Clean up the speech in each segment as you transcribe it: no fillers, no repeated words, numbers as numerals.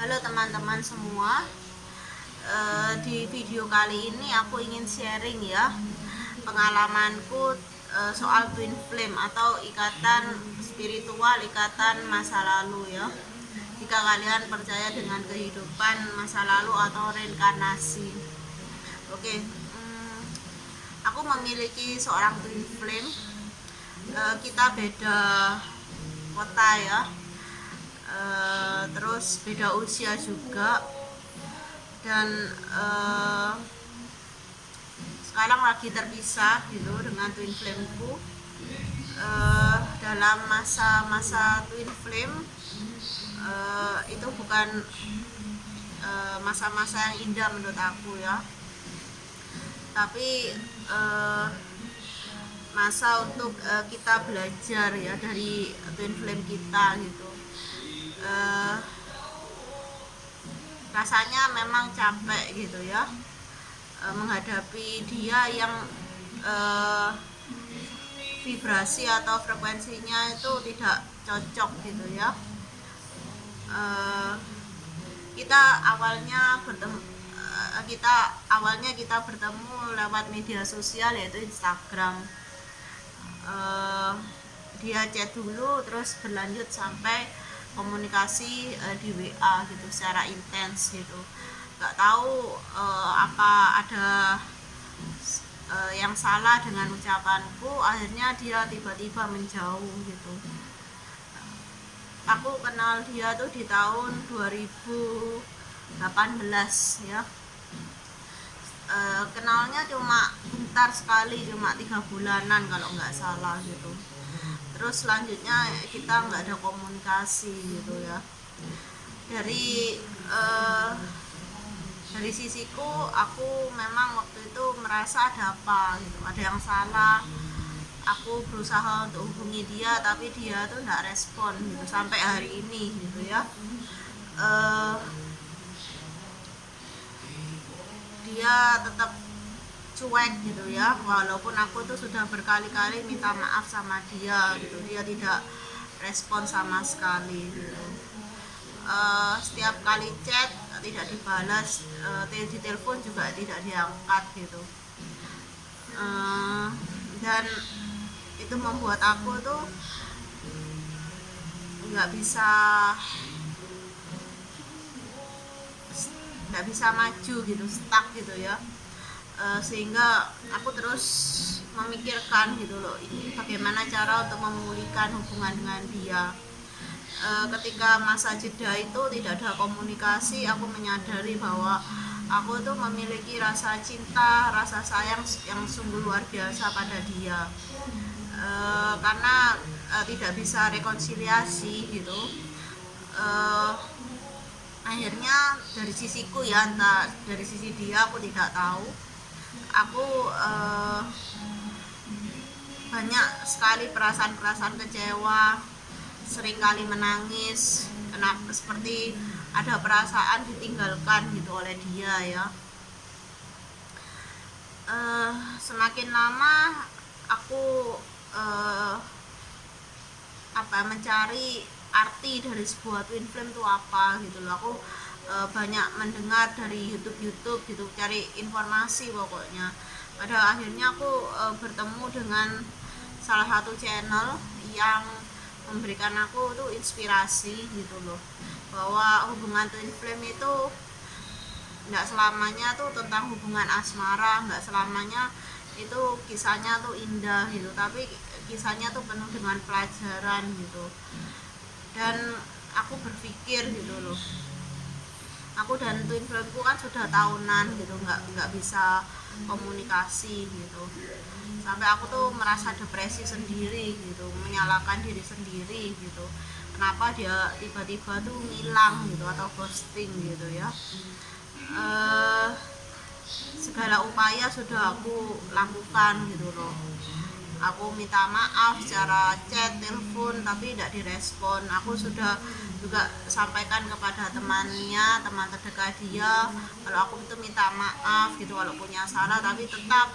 Halo teman-teman semua. Di video kali ini aku ingin sharing ya pengalamanku soal twin flame atau ikatan spiritual, ikatan masa lalu ya. Jika kalian percaya dengan kehidupan masa lalu atau reinkarnasi. Oke, aku memiliki seorang twin flame. Kita beda kota ya. Terus beda usia juga, dan sekarang lagi terpisah gitu dengan twin flameku. Dalam masa-masa twin flame itu bukan masa-masa yang indah menurut aku ya, tapi masa untuk kita belajar ya dari twin flame kita gitu. Rasanya memang capek gitu ya, menghadapi dia yang vibrasi atau frekuensinya itu tidak cocok gitu ya. Kita awalnya bertemu lewat media sosial yaitu Instagram. Dia chat dulu, terus berlanjut sampai komunikasi di WA gitu secara intens gitu. Nggak tahu apa ada yang salah dengan ucapanku, akhirnya dia tiba-tiba menjauh gitu. Aku kenal dia tuh di tahun 2018 ya. Kenalnya cuma bentar sekali, cuma 3 bulanan kalau nggak salah gitu. Terus selanjutnya kita nggak ada komunikasi gitu ya. Dari sisiku, aku memang waktu itu merasa ada apa gitu, ada yang salah. Aku berusaha untuk hubungi dia, tapi dia tuh nggak respon gitu sampai hari ini gitu ya. Dia tetap cuek gitu ya, walaupun aku tuh sudah berkali-kali minta maaf sama dia gitu, dia tidak respon sama sekali gitu. Setiap kali chat tidak dibalas, di telepon juga tidak diangkat gitu. Dan itu membuat aku tuh nggak bisa maju gitu, stuck gitu ya. Sehingga aku terus memikirkan gitu loh, ini bagaimana cara untuk memulihkan hubungan dengan dia. Ketika masa jeda itu tidak ada komunikasi, aku menyadari bahwa aku tuh memiliki rasa cinta, rasa sayang yang sungguh luar biasa pada dia. Karena tidak bisa rekonsiliasi gitu. Akhirnya dari sisiku ya, entah dari sisi dia aku tidak tahu, aku banyak sekali perasaan-perasaan kecewa, seringkali menangis, kenapa seperti ada perasaan ditinggalkan gitu oleh dia ya. Semakin lama aku mencari arti dari sebuah twin flame itu apa gitu loh. Aku banyak mendengar dari YouTube gitu, cari informasi pokoknya. Pada akhirnya aku bertemu dengan salah satu channel yang memberikan aku tuh inspirasi gitu loh, bahwa hubungan twin flame itu nggak selamanya tuh tentang hubungan asmara, nggak selamanya itu kisahnya tuh indah gitu, tapi kisahnya tuh penuh dengan pelajaran gitu. Dan aku berpikir gitu loh, aku dan twin flameku kan sudah tahunan gitu, nggak bisa komunikasi gitu, sampai aku tuh merasa depresi sendiri gitu, menyalahkan diri sendiri gitu, kenapa dia tiba-tiba tuh ngilang gitu atau ghosting gitu ya. Segala upaya sudah aku lakukan gitu loh. Aku minta maaf secara chat, telepon, tapi tidak direspon. Aku sudah juga sampaikan kepada temannya, teman terdekat dia, kalau aku itu minta maaf gitu kalau punya salah, tapi tetap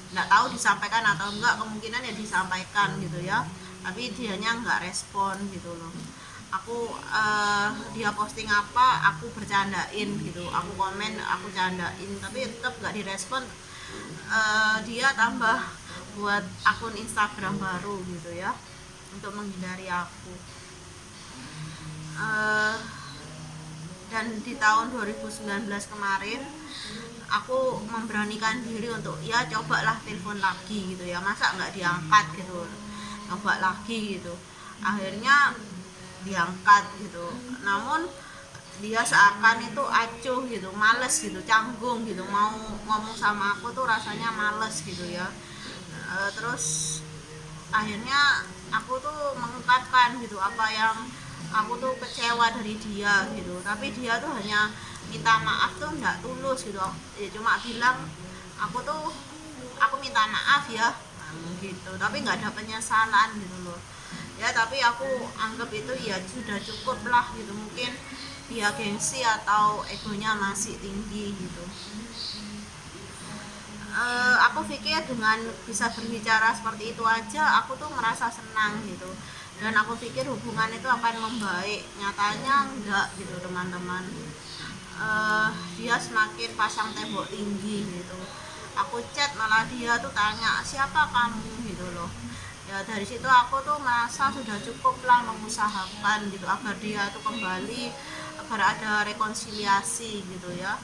nggak tahu disampaikan atau enggak, kemungkinan ya disampaikan gitu ya, tapi dianya nggak respon gitu loh. aku dia posting apa aku bercandain gitu, aku komen aku candain, tapi tetap gak direspon. Dia tambah buat akun Instagram baru gitu ya untuk menghindari aku. Dan di tahun 2019 kemarin aku memberanikan diri untuk ya cobalah telepon lagi gitu ya, masa nggak diangkat gitu, coba lagi gitu. Akhirnya diangkat gitu, namun dia seakan itu acuh gitu, males gitu, canggung gitu, mau ngomong sama aku tuh rasanya males gitu ya. Terus akhirnya aku tuh mengungkapkan gitu apa yang aku tuh kecewa dari dia gitu, tapi dia tuh hanya minta maaf tuh nggak tulus gitu ya, cuma bilang aku minta maaf ya gitu, tapi nggak ada penyesalan gitu loh ya. Tapi aku anggap itu ya sudah cukup lah gitu, mungkin dia gengsi atau egonya masih tinggi gitu. Aku pikir dengan bisa berbicara seperti itu aja aku tuh merasa senang gitu, dan aku pikir hubungan itu akan membaik. Nyatanya enggak gitu teman-teman. Dia semakin pasang tembok tinggi gitu. Aku chat malah dia tuh tanya siapa kamu gitu loh ya. Dari situ aku tuh merasa sudah cukup lah mengusahakan gitu agar dia tuh kembali, agar ada rekonsiliasi gitu ya.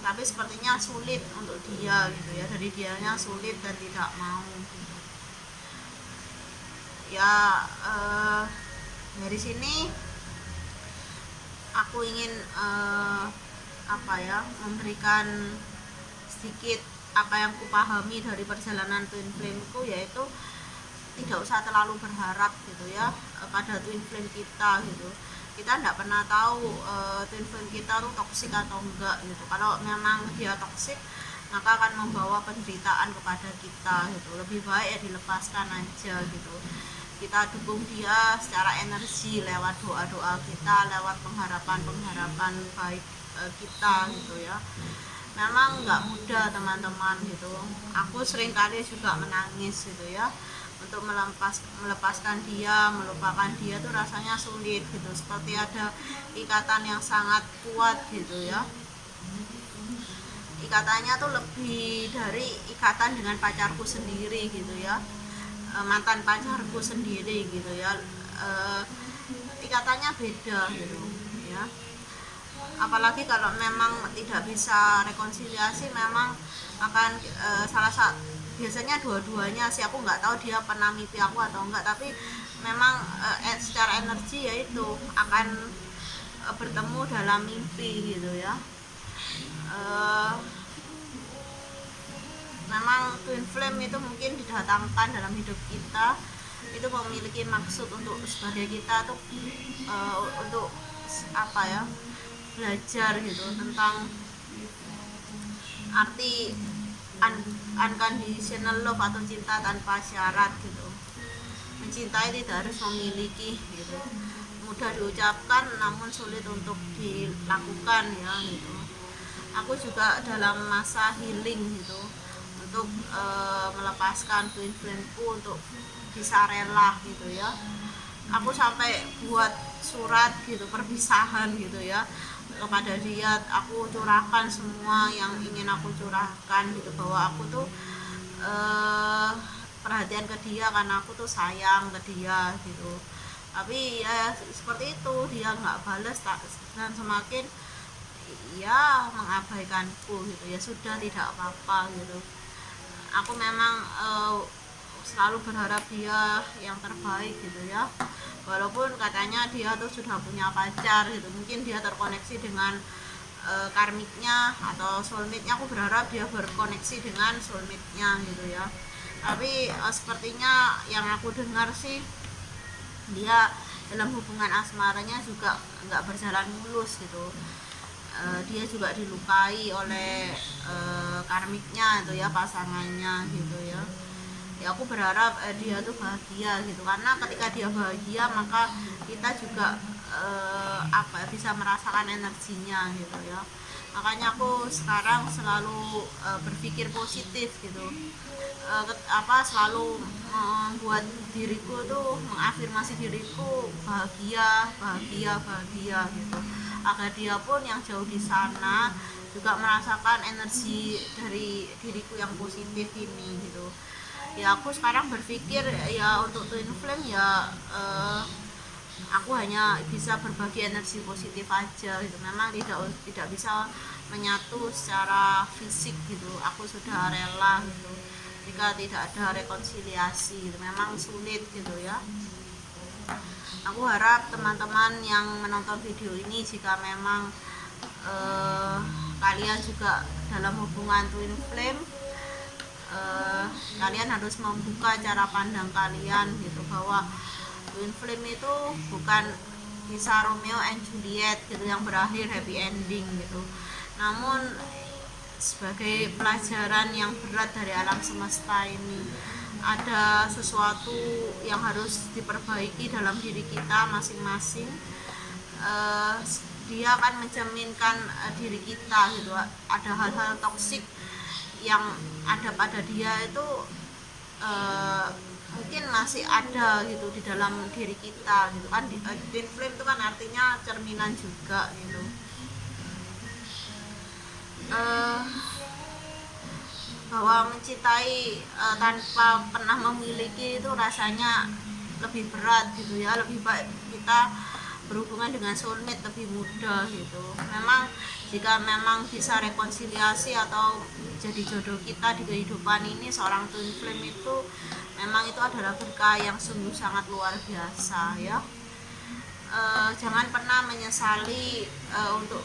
Tapi sepertinya sulit untuk dia gitu ya, dari dianya sulit dan tidak mau ya. Dari sini aku ingin memberikan sedikit apa yang kupahami dari perjalanan twin flameku, yaitu tidak usah terlalu berharap gitu ya pada twin flame kita gitu. Kita tidak pernah tahu twin flame kita tuh toksik atau enggak gitu. Kalau memang dia toksik maka akan membawa penderitaan kepada kita gitu. Lebih baik ya dilepaskan aja gitu. Kita dukung dia secara energi lewat doa-doa kita, lewat pengharapan baik kita gitu ya. Memang nggak mudah teman-teman gitu. Aku sering kali juga menangis gitu ya, untuk melepaskan dia, melupakan dia tuh rasanya sulit gitu, seperti ada ikatan yang sangat kuat gitu ya. Ikatannya tuh lebih dari ikatan dengan pacarku sendiri gitu ya, mantan pacarku sendiri gitu ya. Ikatannya beda gitu ya. Apalagi kalau memang tidak bisa rekonsiliasi, memang akan biasanya dua-duanya sih, aku nggak tahu dia pernah mimpi aku atau enggak, tapi memang secara energi yaitu akan bertemu dalam mimpi gitu ya. Memang twin flame itu mungkin didatangkan dalam hidup kita, itu memiliki maksud untuk sebagai kita tuh untuk belajar gitu tentang arti unconditional love atau cinta tanpa syarat gitu. Mencintai tidak harus memiliki gitu, mudah diucapkan namun sulit untuk dilakukan ya gitu. Aku juga dalam masa healing gitu, untuk melepaskan twin flameku, untuk bisa rela gitu ya. Aku sampai buat surat gitu perpisahan gitu ya kepada dia. Aku curahkan semua yang ingin aku curahkan gitu, bahwa aku tuh perhatian ke dia karena aku tuh sayang ke dia gitu. Tapi ya seperti itu, dia nggak balas dan semakin ya mengabaikanku gitu ya. Sudah, tidak apa-apa gitu. Aku memang selalu berharap dia yang terbaik gitu ya, walaupun katanya dia tuh sudah punya pacar gitu. Mungkin dia terkoneksi dengan karmiknya atau soulmate-nya. Aku berharap dia berkoneksi dengan soulmate-nya gitu ya. Tapi sepertinya yang aku dengar sih, dia dalam hubungan asmaranya juga nggak berjalan mulus gitu. Dia juga dilukai oleh karmiknya itu ya, pasangannya gitu ya. Ya aku berharap dia tuh bahagia gitu, karena ketika dia bahagia maka kita juga bisa merasakan energinya gitu ya. Makanya aku sekarang selalu berpikir positif gitu, selalu membuat diriku tuh, mengafirmasi diriku bahagia bahagia bahagia gitu, agar dia pun yang jauh di sana juga merasakan energi dari diriku yang positif ini gitu. Ya aku sekarang berpikir ya untuk twin flame ya, aku hanya bisa berbagi energi positif aja gitu. Memang tidak bisa menyatu secara fisik gitu, aku sudah rela gitu jika tidak ada rekonsiliasi gitu. Memang sulit gitu ya. Aku harap teman-teman yang menonton video ini, jika memang kalian juga dalam hubungan twin flame, kalian harus membuka cara pandang kalian gitu, bahwa twin flame itu bukan kisah Romeo and Juliet gitu yang berakhir happy ending gitu, namun sebagai pelajaran yang berat dari alam semesta ini, ada sesuatu yang harus diperbaiki dalam diri kita masing-masing. Dia akan mencerminkan diri kita gitu. Ada hal-hal toksik yang ada pada dia itu mungkin masih ada gitu di dalam diri kita gitu kan. Twin flame itu kan artinya cerminan juga gitu. Bahwa mencintai tanpa pernah memiliki itu rasanya lebih berat gitu ya. Lebih baik kita berhubungan dengan soulmate lebih mudah gitu. Memang jika memang bisa rekonsiliasi atau jadi jodoh kita di kehidupan ini, seorang twin flame itu memang itu adalah berkah yang sungguh sangat luar biasa ya. Jangan pernah menyesali untuk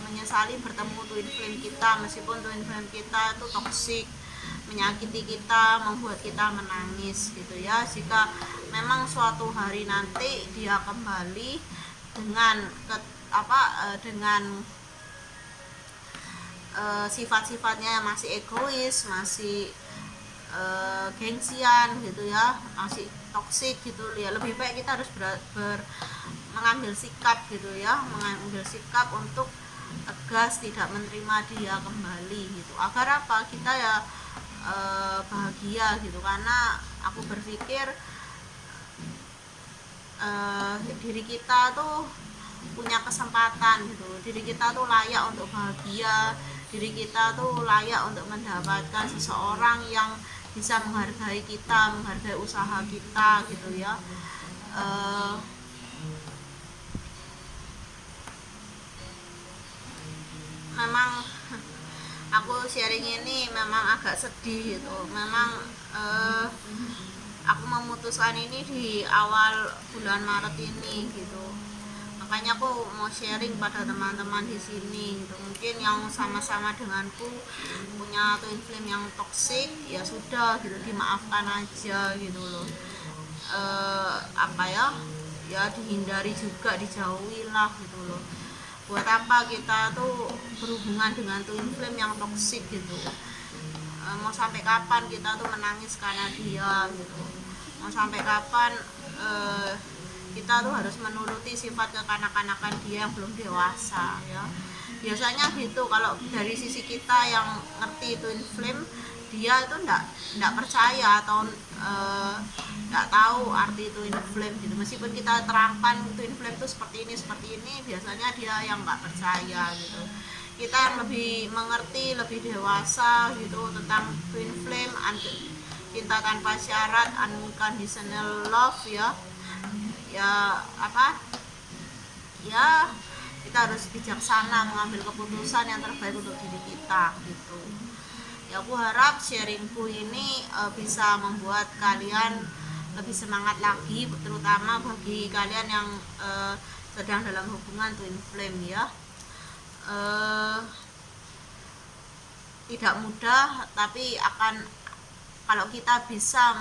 menyesali bertemu twin flame kita, meskipun twin flame kita itu toksik, menyakiti kita, membuat kita menangis gitu ya. Jika memang suatu hari nanti dia kembali dengan sifat-sifatnya masih egois, masih gengsian gitu ya, masih toksik gitu ya, lebih baik kita harus mengambil sikap gitu ya, mengambil sikap untuk tegas tidak menerima dia kembali gitu, agar apa, kita ya bahagia gitu. Karena aku berpikir diri kita tuh punya kesempatan gitu, diri kita tuh layak untuk bahagia, diri kita tuh layak untuk mendapatkan seseorang yang bisa menghargai kita, menghargai usaha kita gitu ya. Memang aku sharing ini memang agak sedih gitu. Memang aku memutuskan ini di awal bulan Maret ini gitu. Makanya aku mau sharing pada teman-teman di sini gitu. Mungkin yang sama-sama denganku punya twin flame yang toksik, ya sudah gitu, dimaafkan aja gitu loh. Ya dihindari juga, dijauhi lah gitu loh. Buat apa kita tuh berhubungan dengan twin flame yang toksik gitu. Mau sampai kapan kita tuh menangis karena dia gitu, mau sampai kapan kita tuh harus menuruti sifat kekanak-kanakan dia yang belum dewasa ya. Biasanya gitu, kalau dari sisi kita yang ngerti twin flame, dia itu enggak percaya atau enggak tahu arti twin flame gitu. Meskipun kita terangkan twin flame itu seperti ini, biasanya dia yang enggak percaya gitu. Kita yang lebih mengerti, lebih dewasa gitu tentang twin flame, cinta tanpa syarat, unconditional love ya. Ya kita harus bijaksana mengambil keputusan yang terbaik untuk diri kita gitu. Ya aku harap sharingku ini bisa membuat kalian lebih semangat lagi, terutama bagi kalian yang sedang dalam hubungan twin flame ya. Tidak mudah, tapi kalau kita bisa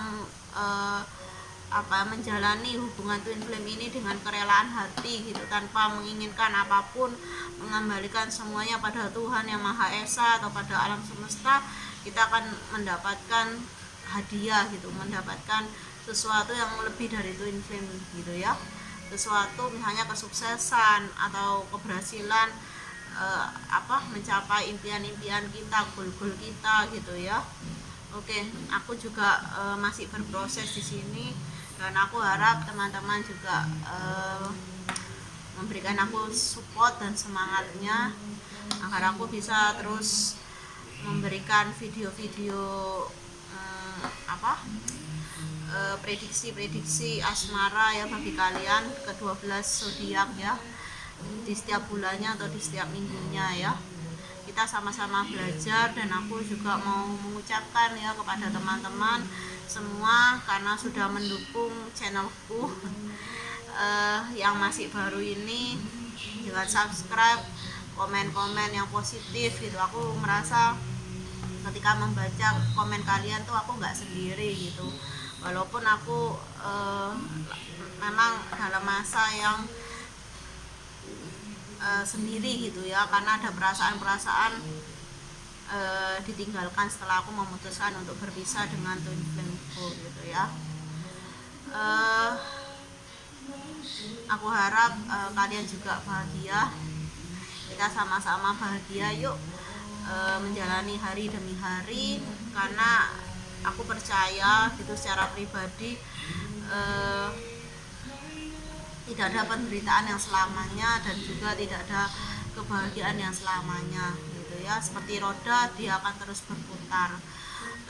menjalani hubungan twin flame ini dengan kerelaan hati gitu, tanpa menginginkan apapun, mengembalikan semuanya pada Tuhan yang Maha Esa atau pada alam semesta, kita akan mendapatkan hadiah gitu, mendapatkan sesuatu yang lebih dari twin flame gitu ya. Sesuatu misalnya kesuksesan atau keberhasilan mencapai impian-impian kita, goal-goal kita gitu ya. Oke, aku juga masih berproses di sini, dan aku harap teman-teman juga memberikan aku support dan semangatnya agar aku bisa terus memberikan video-video prediksi-prediksi asmara ya bagi kalian ke-12 zodiak ya, di setiap bulannya atau di setiap minggunya ya. Kita sama-sama belajar, dan aku juga mau mengucapkan ya kepada teman-teman semua karena sudah mendukung channelku yang masih baru ini dengan subscribe, komen-komen yang positif gitu. Aku merasa ketika membaca komen kalian tuh aku nggak sendiri gitu, walaupun aku memang dalam masa yang sendiri gitu ya, karena ada perasaan-perasaan ditinggalkan setelah aku memutuskan untuk berpisah dengan twin flameku gitu ya. Aku harap kalian juga bahagia, kita sama-sama bahagia yuk menjalani hari demi hari, karena aku percaya gitu secara pribadi tidak ada penderitaan yang selamanya, dan juga tidak ada kebahagiaan yang selamanya gitu ya. Seperti roda, dia akan terus berputar.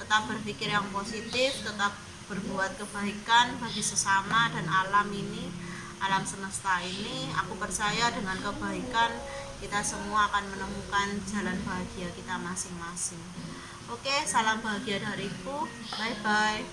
Tetap berpikir yang positif, tetap berbuat kebaikan bagi sesama dan alam ini, alam semesta ini. Aku percaya dengan kebaikan kita semua akan menemukan jalan bahagia kita masing-masing. Oke, salam bahagia dariku. Bye bye.